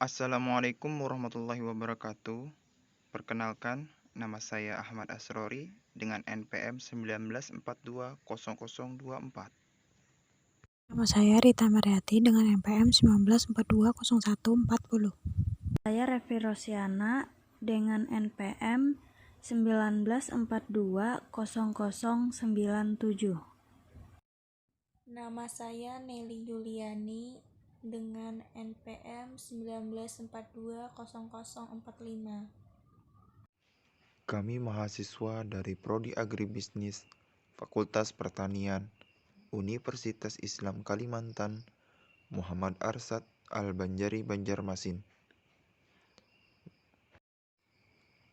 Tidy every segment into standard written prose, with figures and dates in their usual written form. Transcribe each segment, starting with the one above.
Assalamualaikum warahmatullahi wabarakatuh. Perkenalkan, nama saya Ahmad Asrori dengan NPM 19420024. Nama saya Rita Mariati dengan NPM 19420140. Saya Revi Rosiana dengan NPM 19420097. Nama saya Nelly Yuliani dengan NPM 19420045. Kami mahasiswa dari Prodi Agribisnis, Fakultas Pertanian, Universitas Islam Kalimantan, Muhammad Arsad Al-Banjari Banjarmasin.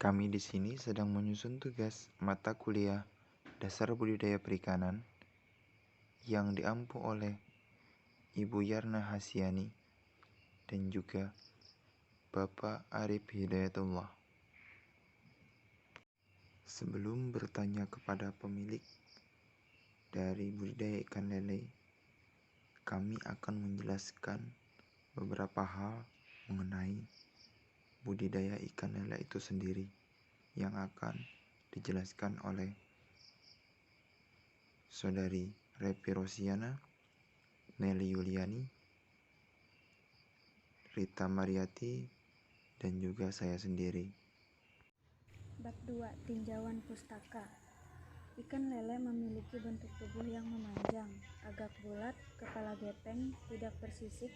Kami di sini sedang menyusun tugas mata kuliah Dasar Budidaya Perikanan yang diampu oleh Ibu Yarna Hasyani dan juga Bapak Arif Hidayatullah. Sebelum bertanya kepada pemilik dari budidaya ikan lele, kami akan menjelaskan beberapa hal mengenai budidaya ikan lele itu sendiri yang akan dijelaskan oleh Saudari Revi Rosiana, Nelly Yuliani, Rita Mariati, dan juga saya sendiri. Bab 2. Tinjauan pustaka. Ikan lele memiliki bentuk tubuh yang memanjang, agak bulat, kepala gepeng, tidak bersisik,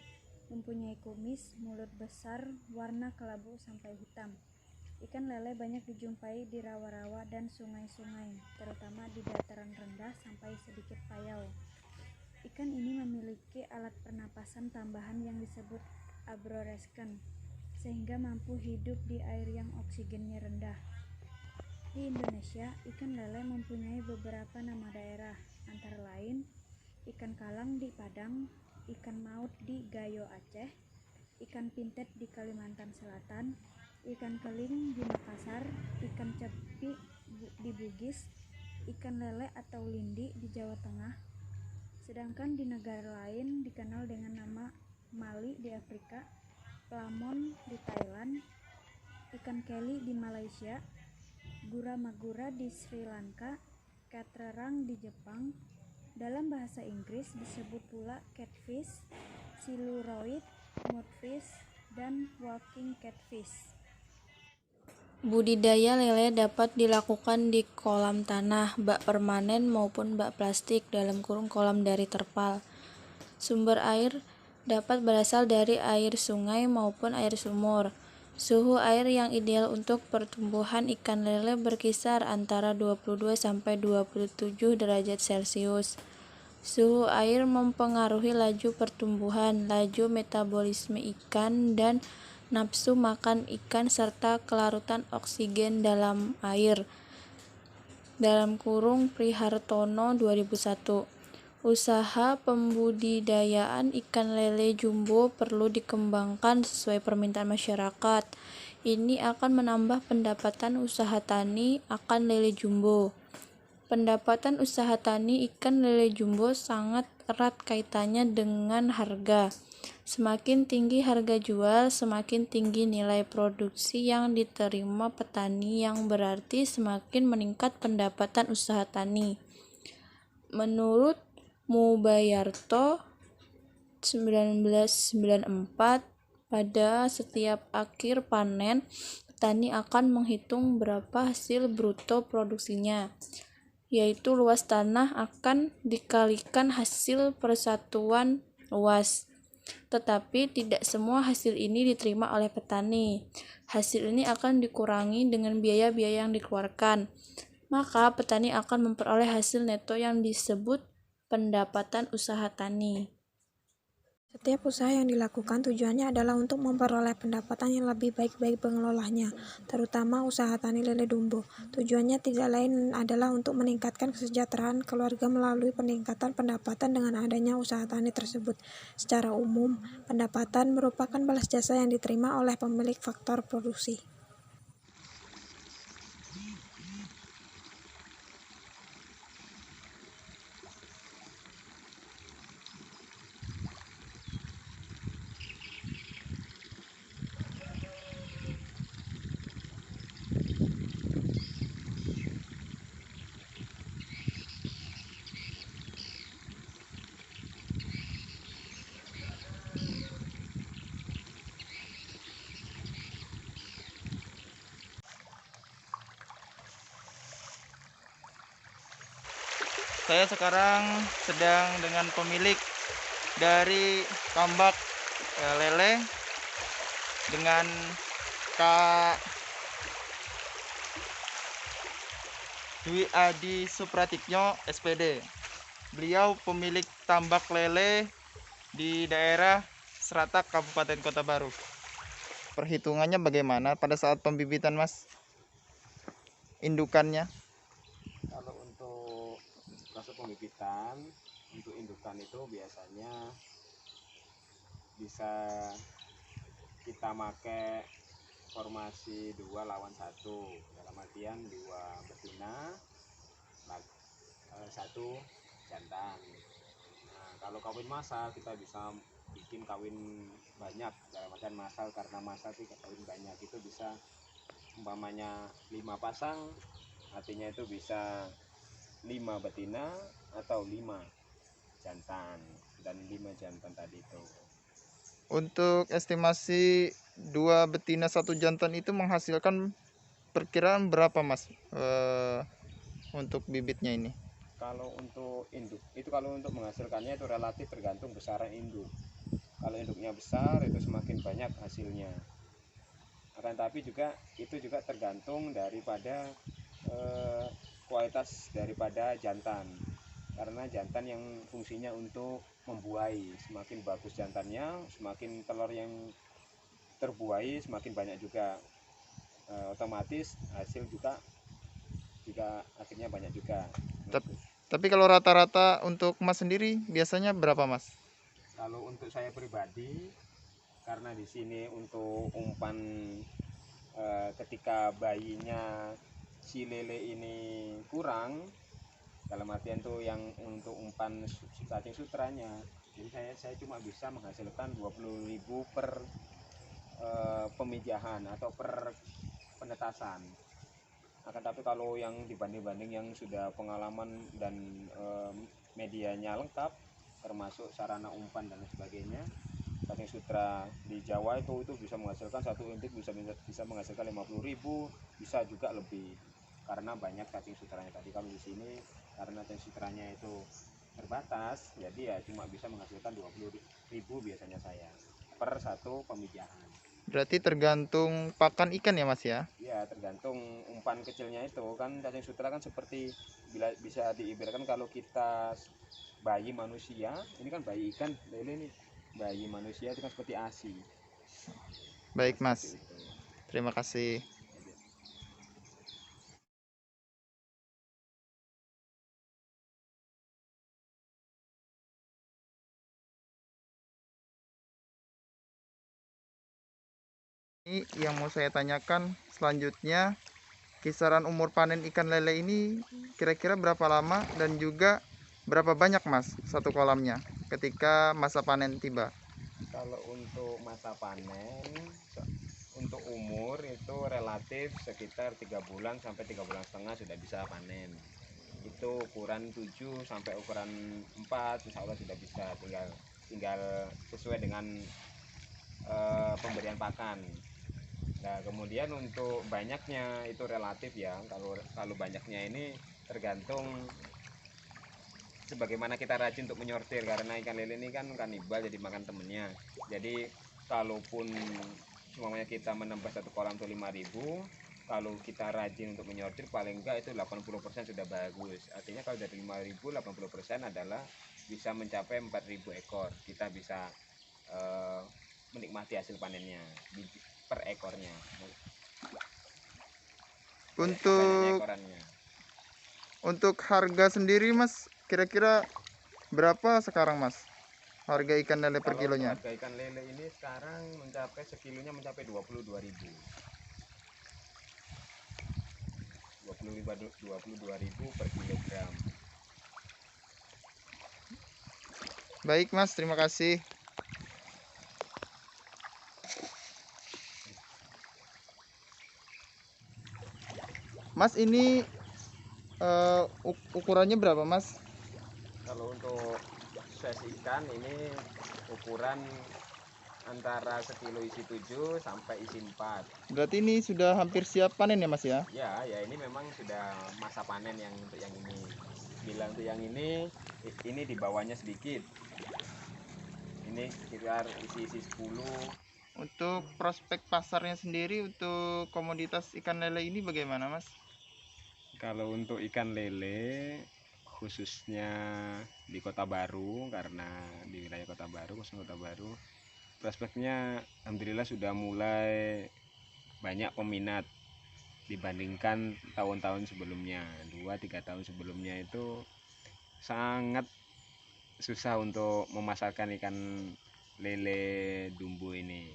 mempunyai kumis, mulut besar, warna kelabu sampai hitam. Ikan lele banyak dijumpai di rawa-rawa dan sungai-sungai, terutama di dataran rendah sampai sedikit payau. Ikan ini memiliki alat pernapasan tambahan yang disebut abroresken, sehingga mampu hidup di air yang oksigennya rendah. Di Indonesia, ikan lele mempunyai beberapa nama daerah, antara lain ikan kalang di Padang, ikan maut di Gayo Aceh, ikan pintet di Kalimantan Selatan, ikan keling di Makassar, ikan cepi di Bugis, ikan lele atau lindi di Jawa Tengah, sedangkan di negara lain dikenal dengan nama mali di Afrika, plamon di Thailand, ikan keli di Malaysia, gura magura di Sri Lanka, katrerang di Jepang. Dalam bahasa Inggris disebut pula catfish, siluroid, mudfish, dan walking catfish. Budidaya lele dapat dilakukan di kolam tanah, bak permanen maupun bak plastik (kolam dari terpal). Sumber air dapat berasal dari air sungai maupun air sumur. Suhu air yang ideal untuk pertumbuhan ikan lele berkisar antara 22–27 derajat Celcius. Suhu air mempengaruhi laju pertumbuhan, laju metabolisme ikan, dan nafsu makan ikan serta kelarutan oksigen dalam air. Prihartono 2001. Usaha pembudidayaan ikan lele jumbo perlu dikembangkan sesuai permintaan masyarakat. Ini akan menambah pendapatan usaha tani akan lele jumbo. Pendapatan usaha tani ikan lele jumbo sangat erat kaitannya dengan harga. Semakin tinggi harga jual, semakin tinggi nilai produksi yang diterima petani, yang berarti semakin meningkat pendapatan usaha tani. Menurut Mubayarto 1994, pada setiap akhir panen, petani akan menghitung berapa hasil bruto produksinya, yaitu luas tanah akan dikalikan hasil persatuan luas. Tetapi tidak semua hasil ini diterima oleh petani. Hasil ini akan dikurangi dengan biaya-biaya yang dikeluarkan. Maka petani akan memperoleh hasil neto yang disebut pendapatan usaha tani. Setiap usaha yang dilakukan tujuannya adalah untuk memperoleh pendapatan yang lebih baik bagi pengelolanya, terutama usaha tani lele jumbo. Tujuannya tidak lain adalah untuk meningkatkan kesejahteraan keluarga melalui peningkatan pendapatan dengan adanya usaha tani tersebut. Secara umum, pendapatan merupakan balas jasa yang diterima oleh pemilik faktor produksi. Saya sekarang sedang dengan pemilik dari tambak lele dengan Kak Dwi Adi Supratikno SPD. Beliau pemilik tambak lele di daerah Seratak, Kabupaten Kota Baru. Perhitungannya bagaimana pada saat pembibitan, Mas? Indukannya? Kalau untuk proses pembibitan, untuk indukan itu biasanya bisa kita pakai formasi 2 lawan 1, dalam artian 2 betina, 1 jantan. Nah, kalau kawin massal kita bisa bikin kawin banyak, dalam artian massal, karena massal sih kawin banyak itu bisa umpamanya 5 pasang, artinya itu bisa 5 betina atau 5 jantan dan 5 jantan tadi itu. Untuk estimasi 2 betina 1 jantan itu menghasilkan perkiraan berapa, Mas, untuk bibitnya ini? Kalau untuk induk itu, kalau untuk menghasilkannya itu relatif tergantung besaran induk. Kalau induknya besar itu semakin banyak hasilnya. Akan tapi juga itu juga tergantung daripada kualitas daripada jantan. Karena jantan yang fungsinya untuk membuahi, semakin bagus jantannya, semakin telur yang terbuahi semakin banyak juga. Otomatis hasil juga akhirnya banyak juga. Tapi kalau rata-rata untuk Mas sendiri biasanya berapa, Mas? Kalau untuk saya pribadi, karena di sini untuk umpan ketika bayinya si lele ini kurang, dalam artian tuh yang untuk umpan cacing sutranya, jadi saya cuma bisa menghasilkan 20.000 per pemijahan atau per penetasan. Akan tapi kalau yang dibanding-banding yang sudah pengalaman dan medianya lengkap, termasuk sarana umpan dan sebagainya, cacing sutra di Jawa itu bisa menghasilkan satu induk bisa menghasilkan 50.000, bisa juga lebih, karena banyak cacing sutranya tadi. Kalau di sini karena cacing sutranya itu terbatas, jadi ya cuma bisa menghasilkan 20.000 biasanya saya per satu pemijahan. Berarti tergantung pakan ikan ya, Mas ya? Ya, tergantung umpan kecilnya itu kan. Cacing sutra kan seperti bisa diibaratkan kalau kita bayi manusia, ini kan bayi ikan lele nih, bayi manusia itu kan seperti ASI. Baik, Mas. Terima kasih. Ini yang mau saya tanyakan selanjutnya, kisaran umur panen ikan lele ini kira-kira berapa lama dan juga berapa banyak, Mas, satu kolamnya ketika masa panen tiba? Kalau untuk masa panen, untuk umur itu relatif sekitar 3 bulan sampai 3 bulan setengah sudah bisa panen. Itu ukuran 7 sampai ukuran 4 insya Allah sudah bisa, tinggal sesuai dengan pemberian pakan. Nah, kemudian untuk banyaknya itu relatif ya. Kalau banyaknya ini tergantung sebagaimana kita rajin untuk menyortir, karena ikan lele ini kan kanibal, jadi makan temennya. Jadi kalaupun semuanya kita menambah satu kolam tuh 5.000, kalau kita rajin untuk menyortir paling enggak itu 80% sudah bagus. Artinya kalau dari 5.000, 80% adalah bisa mencapai 4.000 ekor. Kita bisa menikmati hasil panennya per ekornya. Untuk harga sendiri, Mas, kira-kira berapa sekarang, Mas, harga ikan lele per kilonya? Harga ikan lele ini sekarang mencapai sekilonya mencapai 22.000. 22.000 per kilogram. Baik, Mas, terima kasih. Mas, ini ukurannya berapa, Mas? Kalau untuk size ikan ini ukuran antara sekilo isi 7 sampai isi 4. Berarti ini sudah hampir siap panen ya, Mas ya? Ya ini memang sudah masa panen yang untuk yang ini. dibilang tuh yang ini di bawahnya sedikit. Ini sekitar isi 10. Untuk prospek pasarnya sendiri untuk komoditas ikan lele ini bagaimana, Mas? Kalau untuk ikan lele khususnya di Kota Baru, karena di wilayah Kota Baru, khususnya Kota Baru, prospeknya alhamdulillah sudah mulai banyak peminat dibandingkan tahun-tahun sebelumnya. 2-3 tahun sebelumnya itu sangat susah untuk memasarkan ikan lele dumbo ini.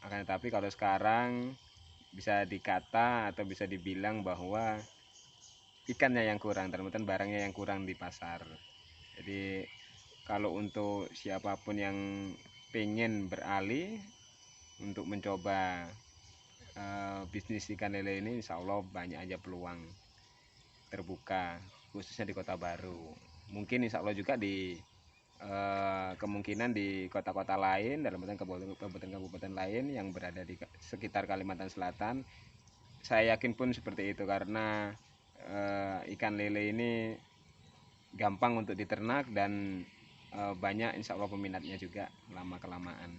Akan tetapi kalau sekarang bisa dikata atau bisa dibilang bahwa ikannya yang kurang, ternyata barangnya yang kurang di pasar. Jadi kalau untuk siapapun yang pengen beralih untuk mencoba bisnis ikan lele ini, insya Allah banyak aja peluang terbuka, khususnya di Kota Baru. Mungkin insya Allah juga di kemungkinan di kota-kota lain, dalam kabupaten-kabupaten lain yang berada di sekitar Kalimantan Selatan, saya yakin pun seperti itu, karena ikan lele ini gampang untuk diternak dan banyak insya Allah peminatnya juga lama-kelamaan.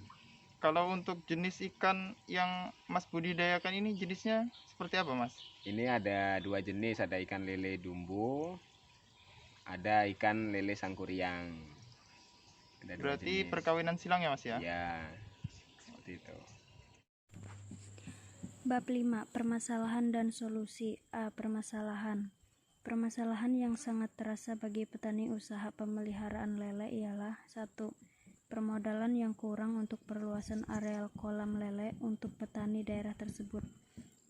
Kalau untuk jenis ikan yang Mas budidayakan ini jenisnya seperti apa, Mas? Ini ada 2 jenis, ada ikan lele dumbo, ada ikan lele sangkuriang. Ada 2 Berarti jenis. perkawinan silang ya, Mas ya? Ya, seperti itu. Bab 5. Permasalahan dan solusi. A. Permasalahan. Permasalahan yang sangat terasa bagi petani usaha pemeliharaan lele ialah 1. Permodalan yang kurang untuk perluasan areal kolam lele untuk petani daerah tersebut.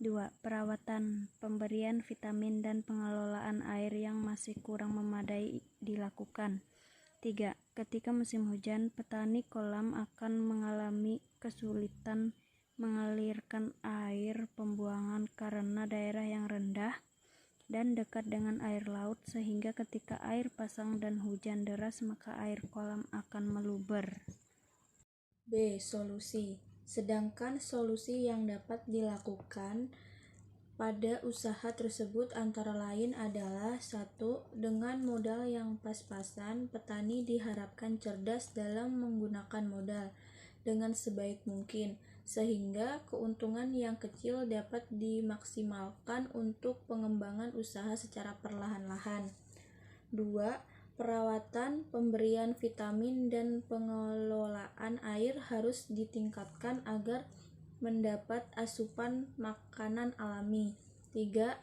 2. Perawatan, pemberian vitamin dan pengelolaan air yang masih kurang memadai dilakukan. 3. Ketika musim hujan, petani kolam akan mengalami kesulitan mengalirkan air pembuangan karena daerah yang rendah dan dekat dengan air laut, sehingga ketika air pasang dan hujan deras maka air kolam akan meluber. B. Solusi. Sedangkan solusi yang dapat dilakukan pada usaha tersebut antara lain adalah 1. Dengan modal yang pas-pasan, petani diharapkan cerdas dalam menggunakan modal dengan sebaik mungkin, sehingga keuntungan yang kecil dapat dimaksimalkan untuk pengembangan usaha secara perlahan-lahan. 2. Perawatan, pemberian vitamin, dan pengelolaan air harus ditingkatkan agar mendapat asupan makanan alami. 3.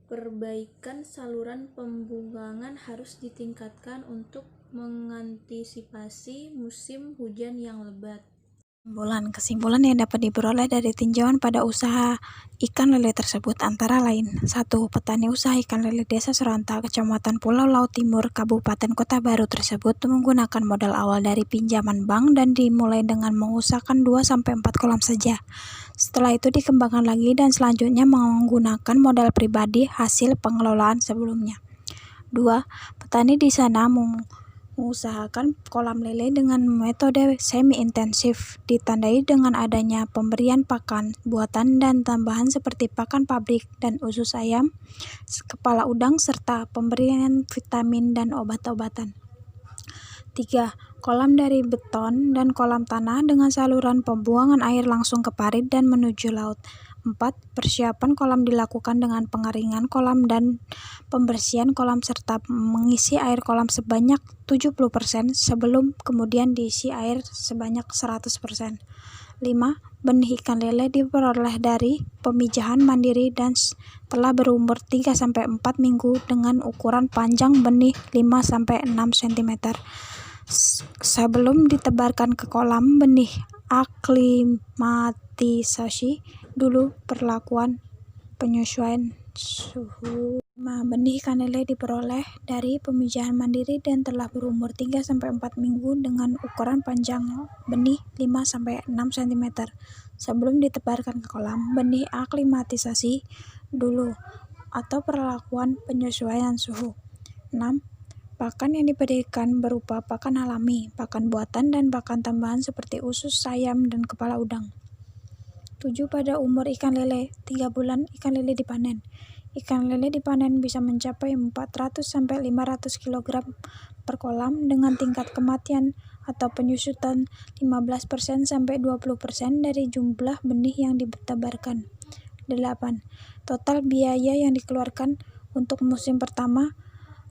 Perbaikan saluran pembuangan harus ditingkatkan untuk mengantisipasi musim hujan yang lebat. Kesimpulan yang dapat diperoleh dari tinjauan pada usaha ikan lele tersebut antara lain: 1. Petani usaha ikan lele Desa Seronta, Kecamatan Pulau Laut Timur, Kabupaten Kota Baru tersebut menggunakan modal awal dari pinjaman bank dan dimulai dengan mengusahakan 2-4 kolam saja. Setelah itu dikembangkan lagi dan selanjutnya menggunakan modal pribadi hasil pengelolaan sebelumnya. 2. Petani di sana mengusahakan kolam lele dengan metode semi-intensif, ditandai dengan adanya pemberian pakan buatan dan tambahan seperti pakan pabrik dan usus ayam, kepala udang, serta pemberian vitamin dan obat-obatan. 3. Kolam dari beton dan kolam tanah dengan saluran pembuangan air langsung ke parit dan menuju laut. 4. Persiapan kolam dilakukan dengan pengeringan kolam dan pembersihan kolam serta mengisi air kolam sebanyak 70% sebelum kemudian diisi air sebanyak 100%. 5. Benih ikan lele diperoleh dari pemijahan mandiri dan telah berumur 3-4 minggu dengan ukuran panjang benih 5-6 cm. Sebelum ditebarkan ke kolam, benih aklimatisasi dulu, perlakuan penyesuaian suhu. Benih ikan lele diperoleh dari pemijahan mandiri dan telah berumur 3-4 minggu dengan ukuran panjang benih 5-6 cm. Sebelum ditebarkan ke kolam, benih aklimatisasi dulu atau perlakuan penyesuaian suhu. 6. Pakan yang diberikan berupa pakan alami, pakan buatan, dan pakan tambahan seperti usus ayam dan kepala udang. 7. Pada umur ikan lele 3 bulan, ikan lele dipanen. Ikan lele dipanen bisa mencapai 400-500 kg per kolam dengan tingkat kematian atau penyusutan 15%-20% dari jumlah benih yang ditebarkan. 8. Total biaya yang dikeluarkan untuk musim pertama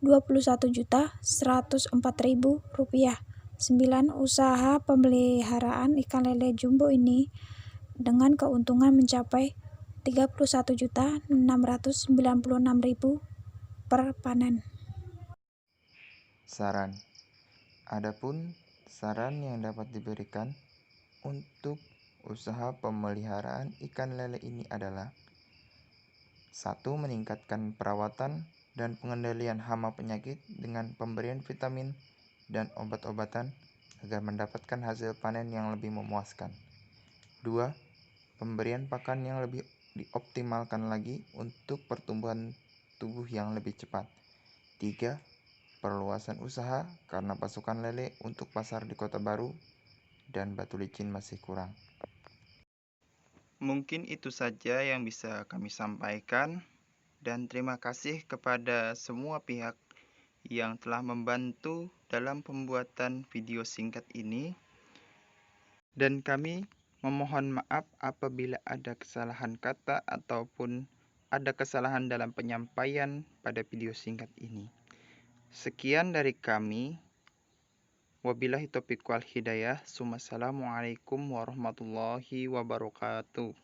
Rp21.104.000. 9. Usaha pemeliharaan ikan lele jumbo ini dengan keuntungan mencapai Rp31.696.000 per panen. Saran. Adapun saran yang dapat diberikan untuk usaha pemeliharaan ikan lele ini adalah 1. Meningkatkan perawatan dan pengendalian hama penyakit dengan pemberian vitamin dan obat-obatan agar mendapatkan hasil panen yang lebih memuaskan. 2. Pemberian pakan yang lebih dioptimalkan lagi untuk pertumbuhan tubuh yang lebih cepat. 3. Perluasan usaha karena pasukan lele untuk pasar di Kota Baru dan Batu Licin masih kurang. Mungkin itu saja yang bisa kami sampaikan, dan terima kasih kepada semua pihak yang telah membantu dalam pembuatan video singkat ini. Dan kami memohon maaf apabila ada kesalahan kata ataupun ada kesalahan dalam penyampaian pada video singkat ini. Sekian dari kami. Wabillahi taufiq wal hidayah. Assalamualaikum warahmatullahi wabarakatuh.